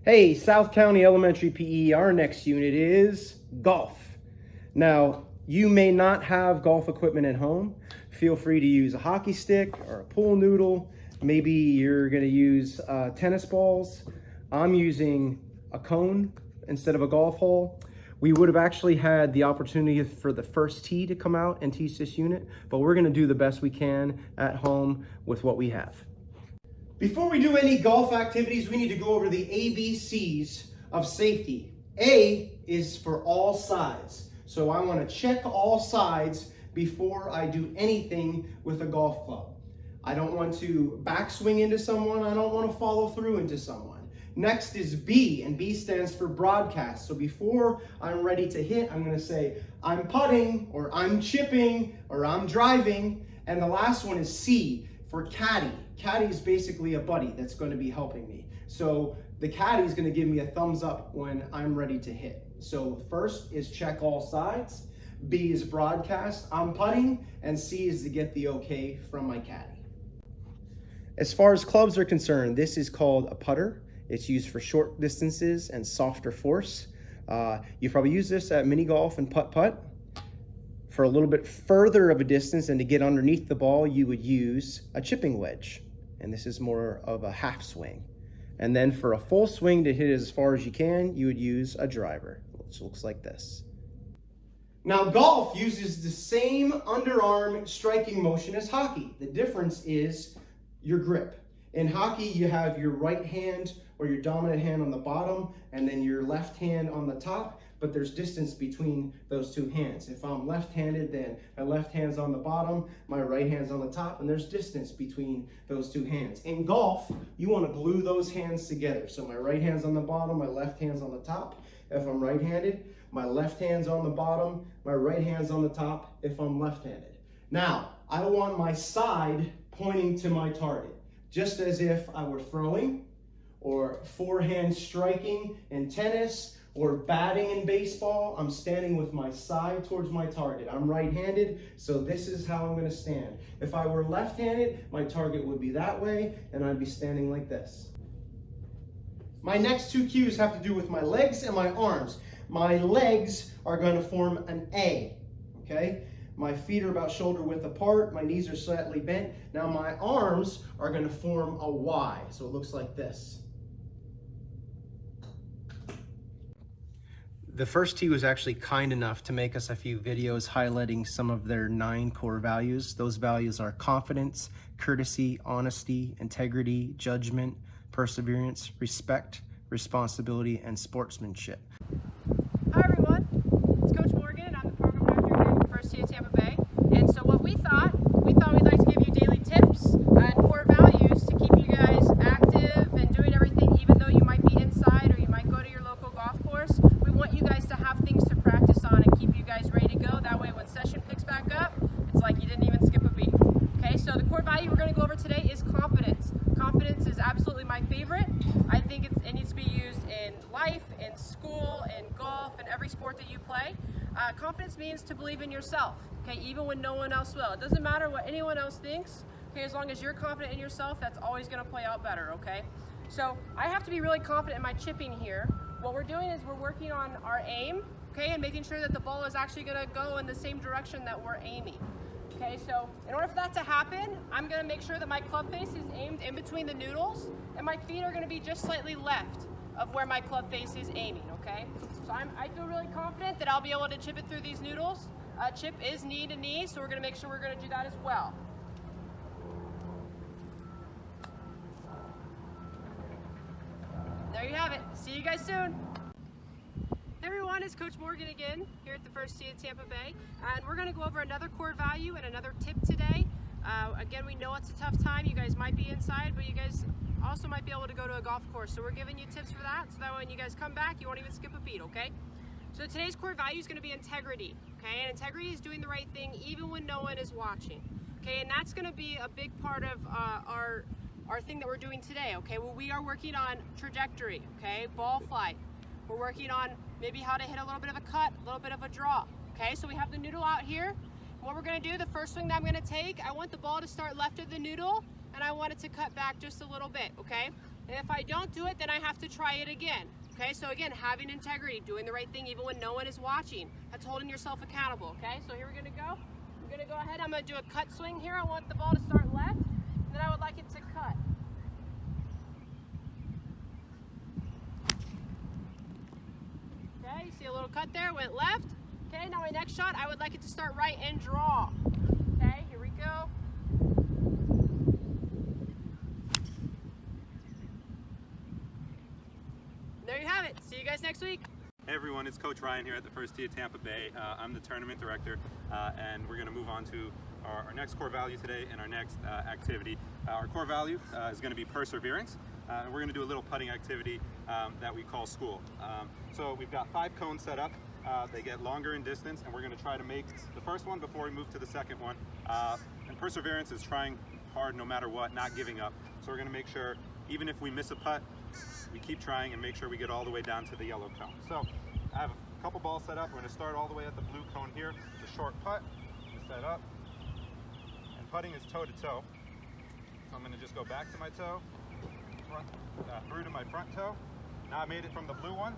Hey, South County Elementary PE, our next unit is golf. Now, you may not have golf equipment at home. Feel free to use a hockey stick or a pool noodle. Maybe you're gonna use tennis balls. I'm using a cone instead of a golf hole. We would have actually had the opportunity for the first tee to come out and teach this unit, but we're gonna do the best we can at home with what we have. Before we do any golf activities, we need to go over the ABCs of safety. A is for all sides. So I want to check all sides before I do anything with a golf club. I don't want to backswing into someone. I don't want to follow through into someone. Next is B, and B stands for broadcast. So before I'm ready to hit, I'm going to say, I'm putting, or I'm chipping, or I'm driving. And the last one is C for caddy. Caddy is basically a buddy that's going to be helping me. So the caddy is going to give me a thumbs up when I'm ready to hit. So first is check all sides, B is broadcast, I'm putting, and C is to get the okay from my caddy. As far as clubs are concerned, this is called a putter. It's used for short distances and softer force. You probably use this at mini golf and putt-putt. For a little bit further of a distance and to get underneath the ball, you would use a chipping wedge. And this is more of a half swing. And then for a full swing to hit as far as you can, you would use a driver, which looks like this. Now, golf uses the same underarm striking motion as hockey. The difference is your grip. In hockey, you have your right hand or your dominant hand on the bottom and then your left hand on the top, but there's distance between those two hands. If I'm left-handed, then my left hand's on the bottom, my right hand's on the top, and there's distance between those two hands. In golf, you want to glue those hands together. So my right hand's on the bottom, my left hand's on the top. If I'm right-handed, my left hand's on the bottom, my right hand's on the top if I'm left-handed. Now, I want my side pointing to my target, just as if I were throwing, or forehand striking in tennis, or batting in baseball. I'm standing with my side towards my target. I'm right-handed, so this is how I'm going to stand. If I were left-handed, my target would be that way, and I'd be standing like this. My next two cues have to do with my legs and my arms. My legs are going to form an A, okay? My feet are about shoulder width apart. My knees are slightly bent. Now my arms are going to form a Y, so it looks like this. The first tee was actually kind enough to make us a few videos highlighting some of their 9 core values. Those values are confidence, courtesy, honesty, integrity, judgment, perseverance, respect, responsibility, and sportsmanship. Hi everyone, it's Coach Morgan and I'm the program director here at the First Tee of Tampa Bay. And so what we thought we'd like to give you daily tips and core values to keep you guys active and doing everything even though you might be inside or you might go to your local golf course. We want you guys to have things to practice on and keep you guys ready to go. That way when session picks back up, it's like you didn't even skip a beat. Okay, so the core value we're going to go over today is confidence. Confidence is absolutely my favorite. I think it needs to be used in life, in school, in golf, in every sport that you play. Confidence means to believe in yourself, okay, even when no one else will. It doesn't matter what anyone else thinks, okay, as long as you're confident in yourself, that's always going to play out better, okay? So I have to be really confident in my chipping here. What we're doing is we're working on our aim, okay, and making sure that the ball is actually going to go in the same direction that we're aiming. Okay, so in order for that to happen, I'm going to make sure that my club face is aimed in between the noodles and my feet are going to be just slightly left of where my club face is aiming, okay? So I feel really confident that I'll be able to chip it through these noodles. Chip is knee to knee, so we're going to make sure we're going to do that as well. There you have it. See you guys soon. Hey everyone, it's Coach Morgan again here at the First Tee of Tampa Bay, and we're going to go over another core value and another tip today. Again, we know it's a tough time. You guys might be inside, but you guys also might be able to go to a golf course. So we're giving you tips for that, so that when you guys come back, you won't even skip a beat, okay? So today's core value is going to be integrity, okay? And integrity is doing the right thing even when no one is watching, okay? And that's going to be a big part of our thing that we're doing today, okay? Well, we are working on trajectory, okay? Ball flight. We're working on maybe how to hit a little bit of a cut, a little bit of a draw, okay? So we have the noodle out here. What we're gonna do, the first swing that I'm gonna take, I want the ball to start left of the noodle and I want it to cut back just a little bit, okay? If I don't do it, then I have to try it again. Okay, so again, having integrity, doing the right thing even when no one is watching. That's holding yourself accountable, okay? So here we're gonna go. I'm gonna go ahead, I'm gonna do a cut swing here. I want the ball to start left, and then I would like it to cut. Okay, you see a little cut there, went left. Okay, now my next shot, I would like it to start right and draw. Okay, here we go. There you have it. See you guys next week. Hey everyone, it's Coach Ryan here at the First Tee of Tampa Bay. I'm the tournament director, and we're going to move on to our next core value today and our next activity. Our core value is going to be perseverance, and we're going to do a little putting activity that we call school. So we've got 5 cones set up. They get longer in distance, and we're going to try to make the first one before we move to the second one. And perseverance is trying hard no matter what, not giving up. So we're going to make sure, even if we miss a putt, we keep trying and make sure we get all the way down to the yellow cone. So I have a couple balls set up. We're going to start all the way at the blue cone here. It's a short putt. Set up. And putting is toe to toe. So I'm going to just go back to my toe, through to my front toe. Now I made it from the blue one.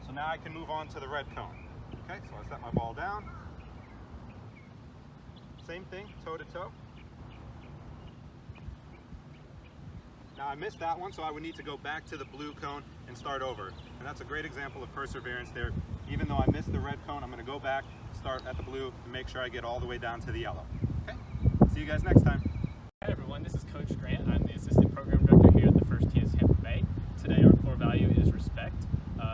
So now I can move on to the red cone. Okay, so I set my ball down. Same thing, toe to toe. Now I missed that one, so I would need to go back to the blue cone and start over. And that's a great example of perseverance there. Even though I missed the red cone, I'm going to go back, start at the blue, and make sure I get all the way down to the yellow. Okay, see you guys next time. Hi everyone, this is Coach Grant. I'm the Assistant Program Director here at the First Tee of Tampa Bay. Today our core value is respect.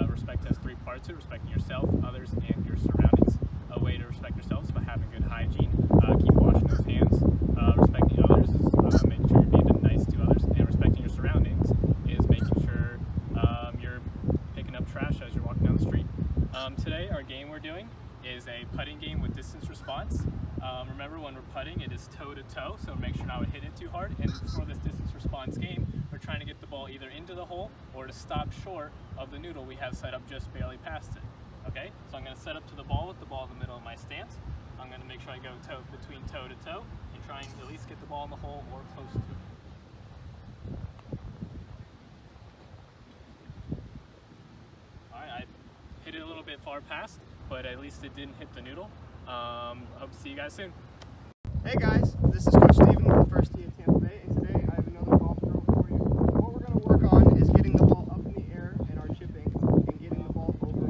Respect has 3 parts to it: respecting yourself, others, and your surroundings. A way to respect yourself is by having good hygiene, keep washing those hands. Respecting others is making sure you're being nice to others, and respecting your surroundings is making sure you're picking up trash as you're walking down the street. Today our game we're doing is a putting game with distance response. Remember, when we're putting, it is toe to toe, so make sure not to hit it too hard. And for this distance response game, we're trying to get the ball either into the hole or to stop short of the noodle we have set up just barely past it. Okay, so I'm going to set up to the ball with the ball in the middle of my stance. I'm going to make sure I go between toe to toe and try and at least get the ball in the hole or close to it. Alright, I hit it a little bit far past, but at least it didn't hit the noodle. Hope to see you guys soon. Hey guys, this is Coach Steven with the First Tee of Tampa Bay, and today I have another golf drill for you. What we're going to work on is getting the ball up in the air and our chipping and getting the ball over.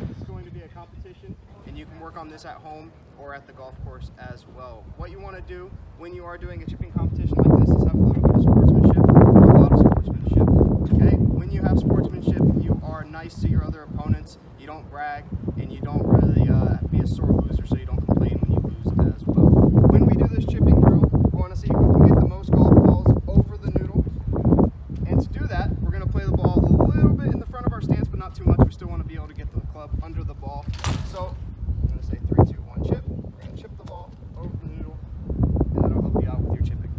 This is going to be a competition, and you can work on this at home or at the golf course as well. What you want to do when you are doing a chipping competition like this is have a little bit of sportsmanship or a lot of sportsmanship. Okay? When you have sportsmanship, you are nice to your other opponents, you don't brag, and you don't really be a sore loser, so you don't complain when you lose as well. When we do this chipping drill, we want to see who can get the most golf balls over the noodle. And to do that, we're going to play the ball a little bit in the front of our stance, but not too much. We still want to be able to get the club under the ball. So I'm going to say 3, 2, 1, chip. We're going to chip the ball over the noodle, and that'll help you out with your chipping.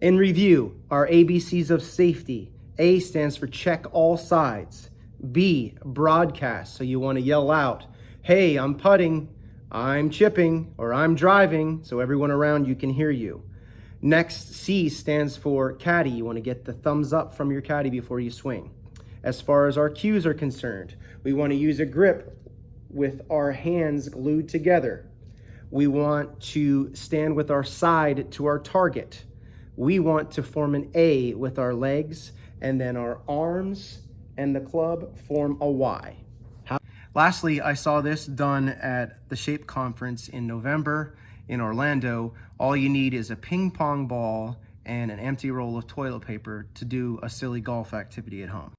In review, our ABCs of safety. A stands for check all sides. B, broadcast. So you want to yell out, hey, I'm putting, I'm chipping, or I'm driving, so everyone around you can hear you. Next, C stands for caddy. You want to get the thumbs up from your caddy before you swing. As far as our cues are concerned, we want to use a grip with our hands glued together. We want to stand with our side to our target. We want to form an A with our legs, and then our arms and the club form a Y. Lastly, I saw this done at the Shape Conference in November in Orlando. All you need is a ping pong ball and an empty roll of toilet paper to do a silly golf activity at home.